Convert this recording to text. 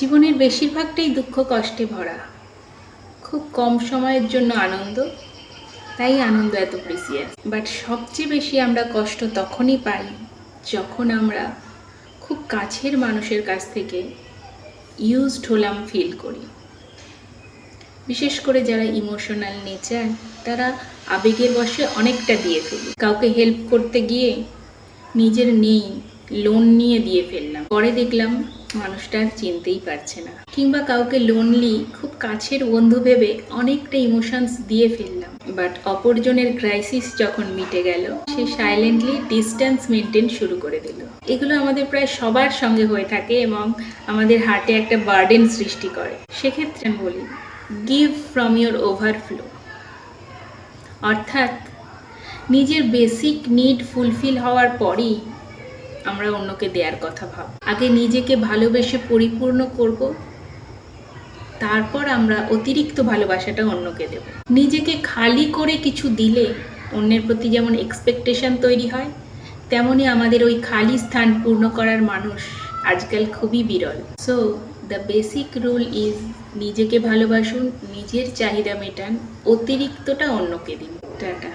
জীবনের বেশিরভাগটাই দুঃখ কষ্টে ভরা। খুব কম সময়ের জন্য আনন্দ, তাই আনন্দ এত প্রিসিয়াস। বাট সবচেয়ে বেশি আমরা কষ্ট তখনই পাই যখন আমরা খুব কাছের মানুষের কাছ থেকে ইউজড হলাম ফিল করি। বিশেষ করে যারা ইমোশনাল নেচার, তারা আবেগের বশে অনেকটা দিয়ে ফেলি। কাউকে হেল্প করতে গিয়ে নিজের নেই লোন নিয়ে দিয়ে ফেললাম, পরে দেখলাম মানুষটা আর চিনতেই পারছে না। কিংবা কাউকে লোনলি খুব কাছের বন্ধু ভেবে অনেকটা ইমোশনস দিয়ে ফেললাম, বাট অপরজনের ক্রাইসিস যখন মিটে গেল, সে সাইলেন্টলি ডিস্টেন্স মেনটেন শুরু করে দিল। এগুলো আমাদের প্রায় সবার সঙ্গে হয়ে থাকে এবং আমাদের হার্টে একটা বার্ডেন সৃষ্টি করে। সেক্ষেত্রে আমি বলি, গিভ ফ্রম ইয়োর ওভারফ্লো। অর্থাৎ নিজের বেসিক নিড ফুলফিল হওয়ার পরই আমরা অন্যকে দেওয়ার কথা ভাব। আগে নিজেকে ভালোবেসে পরিপূর্ণ করব, তারপর আমরা অতিরিক্ত ভালোবাসাটা অন্যকে দেব। নিজেকে খালি করে কিছু দিলে অন্যের প্রতি যেমন এক্সপেকটেশন তৈরি হয়, তেমনি আমাদের ওই খালি স্থান পূর্ণ করার মানুষ আজকাল খুবই বিরল। So the basic rule is, নিজেকে ভালোবাসুন, নিজের চাহিদা মেটান, অতিরিক্তটা অন্যকে দিন। টাটা।